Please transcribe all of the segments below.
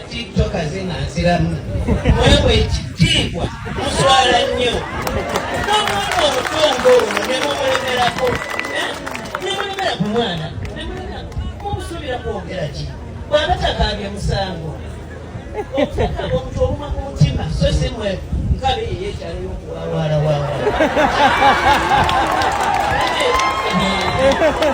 TikTokers nziramu mwewe ekitiibwa muswala nnyo n'omwana omutungo ono ne mumulemerako nemulemera ku mwana mumusuubira kwogera ki bw'aba takaabye musango okuteekako omuntu oluma mu mutima so si mwe nkabe yeyeekyalo y'okuwawaalawaala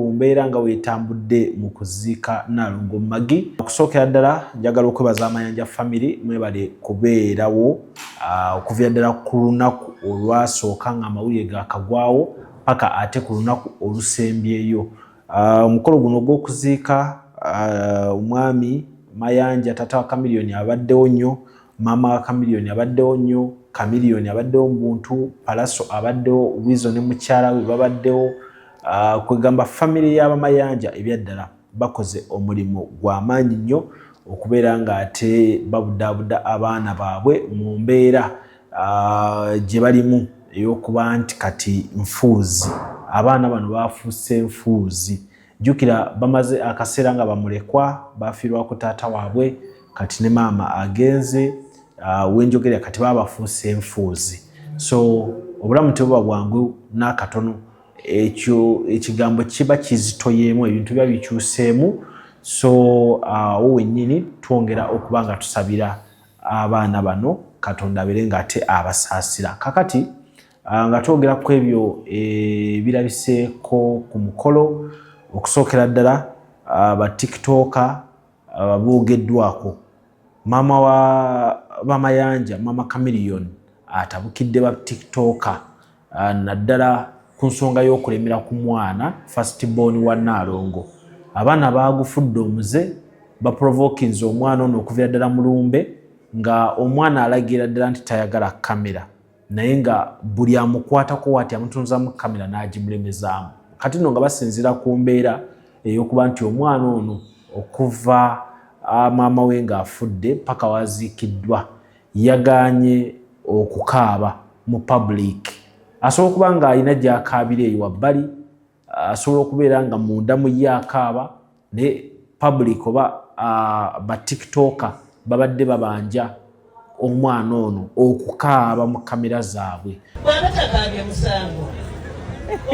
mbeera nga weetambudde mu kuziika Nnaalongo Maggie. Okusookera ddala njagala okwebaza Amayanja family mwebale kubeerawo okuviira ddala ku lunaku olwasooka nga amawulire gaakagwawo paka ate ku lunaku olusembyeyo. Omukolo guno gw'okuziika omwami Mayanja tata wa Chameleone abaddewo nnyo, maama wa Chameleone abaddewo nnyo, Chameleone abaddewo mu buntu, Palaso abaddewo, Wizo ne mukyala we babaddewo. Kwegamba family y'Abamayanja ebyaddala bakoze omulimu gw'amaanyi nnyo okubeera nga ate babudaabuda abaana baabwe mu mbeera gye balimu ey'okuba nti kati nfuuzi. Abaana bano baafuuse nfuuzi. Jjukira bamaze akaseera nga bamulekwa baafiirwako taata waabwe kati ne maama agenze wenjogerera kati baabafuuse nfuuzi. So obulamu tebuba bwangu n'akatono. Ekyo ekigambo kiba kizitoyeemu ebintu bya bikyuseemu. So wo wennyini twongera okuba nga tusabira abaana bano Katonda abeere ng'ate abasaasira. Kakati nga twogera ku ebyo ebirabiseeko ku mukolo okusookera ddala ba TikToker boogeddwako. Maama wa Bamayanja, Maama Chameleone atabukidde ba TikToker naddala ku nsonga y'okulemera ku mwana first born wa Nnaalongo. Abaana baagufudde omuze baprovokinze omwana ono okuviira ddala mu lumbe nga omwana alagira ddala nti tayagala kamera naye nga buli amukwatako wati amutunzamu kamera n'agimulemezaamu. Kati nno nga basinziira ku mbeera ey'okuba nti omwana ono okuva maama we ng'afudde paka waziikiddwa yagaanye okukaaba mu public. Asobola okuba ng'alina gy'akaabira eyo wabbali, asobola okubeera nga munda mu ye akaaba ne public oba ba TikToker babadde babanja omwana ono okukaaba mu kamera zaabwe. Bw'aba takaabye musango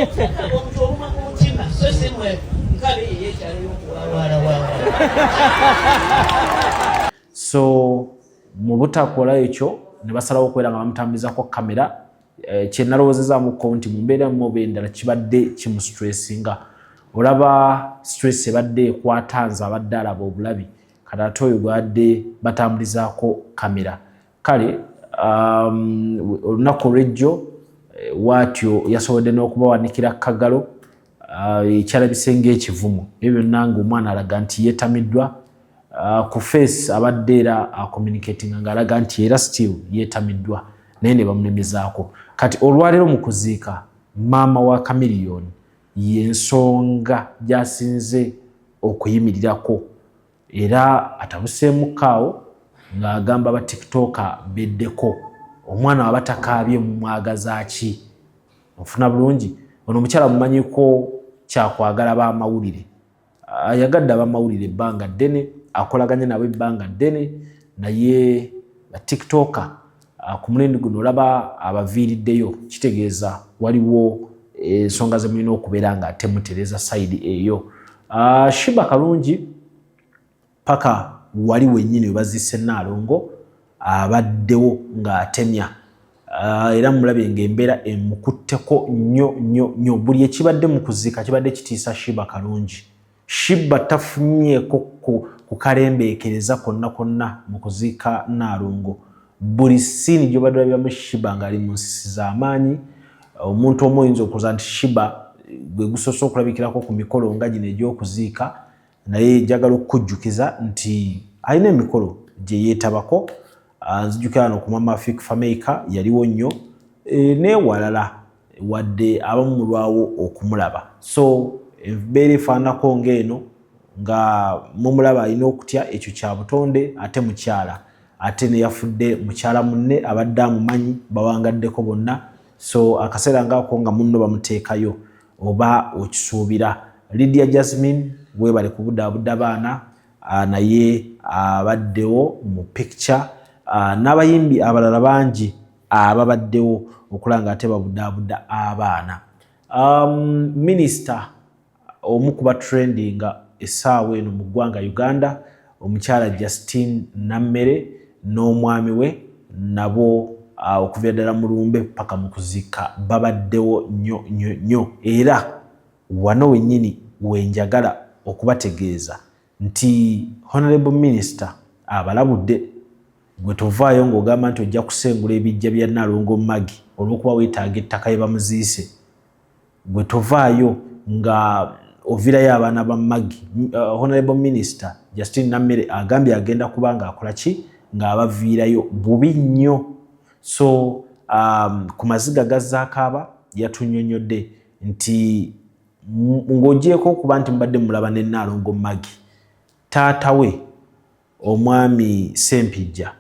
okuteekako omuntu oluma mu mutima so si mwe nkabe yeyeekyalo y'okuwawaalawaala. So mu butakola ekyo ne basalawo okubeera nga bamutambulizaako kamera. Kye nalowoozezaamuko nti mu mbeera muba endala kibadde kimusitressinga. Olaba stress ebadde ekwatanza abadde alaba obulabi kati ate oyo gwabadde batambulizaako kamera. Kale olunaku olw'ejjo waatyo yasobodde n'okubawanikira kagalo ekyalabise ng'ekivumu. Ebyo byonna ng'omwana alaga nti yeetamiddwa. Ku face abadde era communicating ng'alaga nti era still yeetamiddwa naye ne bamulemezaako. Kati olwaleero mu kuziika maama wa Chameleone y'ensonga gy'asinze okuyimirirako era atabuseemukaawo ng'agamba ba TikToker beddeko omwana waba takaabye mu mwagaza ki. Ofuna bulungi ono omukyala mumanyiko kyakwagala b'amawulire. Ayagadde ab'amawulire ebbanga ddene akolaganye nabo ebbanga ddene naye ba TikToker ku mulendi guno olaba abaviiriddeyo kitegeeza waliwo ensonga ze mulina okubeera nga temutereza sayidi eyo. Shiba Kalungi paka wali wennyini we baziise Nnaalongo abaddewo ng'atemya era mulabe ng'embeera emukutteko nnyo. Buli ekibadde mu kuziika kibadde kitiisa Shiba Kalungi. Shiba tafunyeeko ku kalembeekereza konna mu kuziika Nnaalongo. Buli siini gy'obadde olabiramu Shiba ng'ali mu nsisi z'amaanyi. Omuntu omu oyinza okuza nti Shiba gwe gusoose okulabikirako ku mikolo nga gino egy'okuziika naye njagala okukujjukiza nti alina emikolo gye yeetabako. Nzijjukira wano ku Mama Fik Fameka yaliwo nnyo n'ewalala wadde abamu mulwawo okumulaba. So embeera efaananako ng'eno nga mumulaba alina okutya ekyo kya butonde ate mukyala. Ate ne yafudde mukyala munne abadde amumanyi bawangaddeko bonna. So akaseera ngaako nga munno bamuteekayo oba okisuubira. Lydia Jasmine weebale kubudaabuda baana naye abaddewo mu picture n'abayimbi abalala bangi ababaddewo okulanga ate babudaabuda abaana. Minisita omu kuba trendinga essaawa eno mu ggwanga Uganda omukyala Justine Nammere n'omwami we nabo okuva ddala mu lumbe paka mu kuziika babaddewo nnyo era wano wennyini wenjagala okubategeeza nti Honorable Minister abalabudde gwe tovaayo ng'ogamba nti ojja kusengula ebijja bya Nalongo Maggie olw'okuba weetaaga ettaka lye bamuziise. Gwe tovaayo nga ovirayo abaana ba Maggie. Honorable Minister Justine Nammere agambye agenda kuba ng'akola ki ng'abaviirayo bubi nnyo. So ku maziga gazzaakaaba yatunnyonnyodde nti ng'ogyeko okuba nti mbadde mulaba ne Nalongo Maggie, taata we omwami Sempijja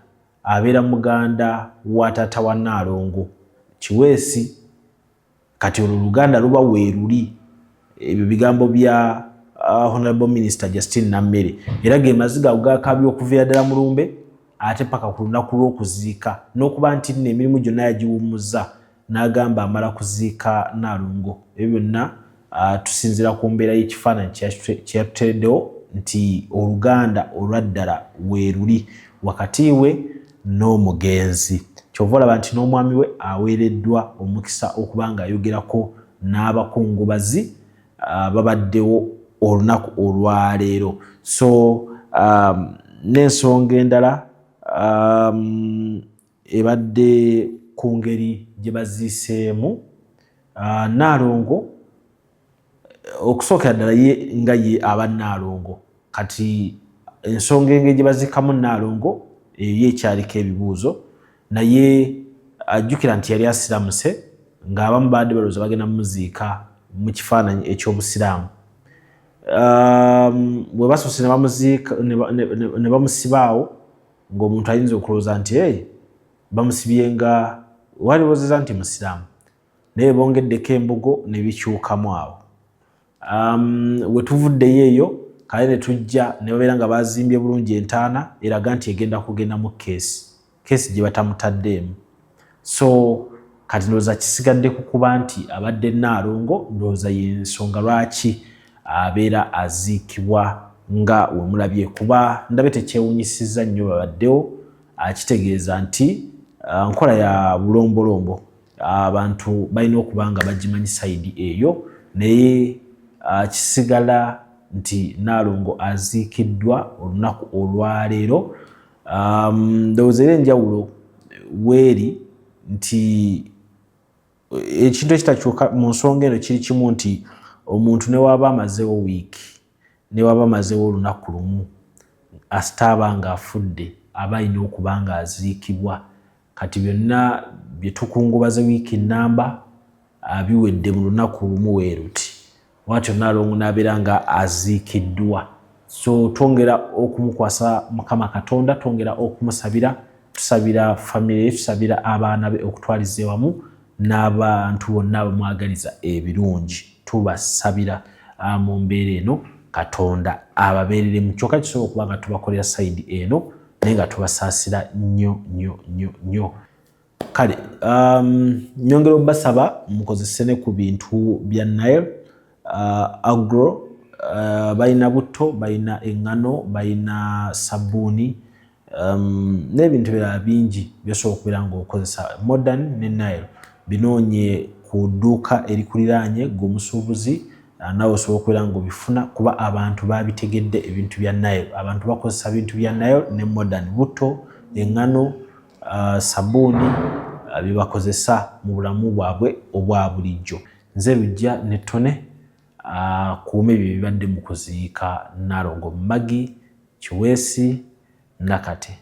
abeera muganda wa taata wa Nalongo Kiweesi, kati olwo Luganda luba weeruli. Ebyo bigambo bya Honorable Minister Justine Nammere era ge maziga agakaabye okuviira ddala mu lumbe ate paka ku lunaku lw'okuziika n'okuba nti nno emirimu gyonna yagiwummuzza n'agamba amala kuziika Nalongo. Ebyo byonna tusinziira ku mbeera y'ekifaananyi kyeyatutereddewo nti Oluganda olwaddala weeruli wakati we n'omugenzi. Kyova olaba nti n'omwami we aweereddwa omukisa okuba ng'ayogerako n'abakungubazi babaddewo olunaku olwaleero. So n'ensonga endala ebadde ku ngeri gye baziiseemu Nalongo okusookera ddala ye nga ye aba Nalongo. Kati ensonga engeri gye baziikamu Nalongo eyo ekyaliko ebibuuzo, naye ajjukira nti yali asiramuse ng'abamu baadde balowooza bagenda muziika mu kifaananyi eky'Obusiraamu. Bwe basoose ne bamuziika ne bamusibaawo ng'omuntu ayinza okulowooza nti bamusibye nga waliwozeza nti Musiraamu, naye bongeddeko embugo ne bikyukamu awo. We tuvuddeyo eyo kale ne tujja ne babeera nga bazimbye bulungi entaana eraga nti egenda kugenda mu keesi gye batamutaddeemu. So kati ndowooza kisigadde ku kuba nti abadde Nalongo, ndowooza y'ensonga lwaki abeera aziikibwa nga we mulabye, kuba ndabe tekyewunyisizza nnyo babaddewo akitegeeza nti nkola ya bulombolombo abantu balina okuba nga bagimanyi sayidi eyo, naye kisigala nti Nalongo aziikiddwa olunaku olwaleero. Ndowooza era enjawulo weeri nti ekintu ekitakyuka mu nsonga eno kiri kimu nti omuntu ne waba amazeewo wiiki ne waba amazeewo olunaku lumu asitaaba ng'afudde aba alina okuba ng'aziikibwa. Kati byonna bye tukungubaze wiiki nnamba biwedde mu lunaku lumu weeruti, bw'atyo Nalongo n'abeera nga aziikiddwa. So twongera okumukwasa Mukama Katonda, twongera okumusabira, tusabira famire, tusabira abaana be okutwaliza ewamu n'abantu bonna abamwagaliza ebirungi. Tubasabira mu mbeera eno Katonda ababeerere mu kyokka kisobola okuba nga tubakolera sayidi eno naye nga tubasaasira nnyo. Kale nyongera obbasaba mukozese ne ku bintu bya Nile Agro. Balina butto, balina eŋŋano, balina sabbuuni n'ebintu birala bingi byosobola okubeera ng'okozesa Modern ne Nile. Binoonye ku dduuka erikuliraanye g'omusuubuzi, naawe osobola okubeera ng'obifuna kuba abantu babitegedde ebintu bya Nile. Abantu bakozesa bintu bya Nile ne Modern, butto, eŋŋano, sabbuuni bye bakozesa mu bulamu bwabwe obwa bulijjo. Nze Lujja ne Ttone kuuma ebyo bibadde mu kuziika Nalongo Maggie Kiweesi Nakate.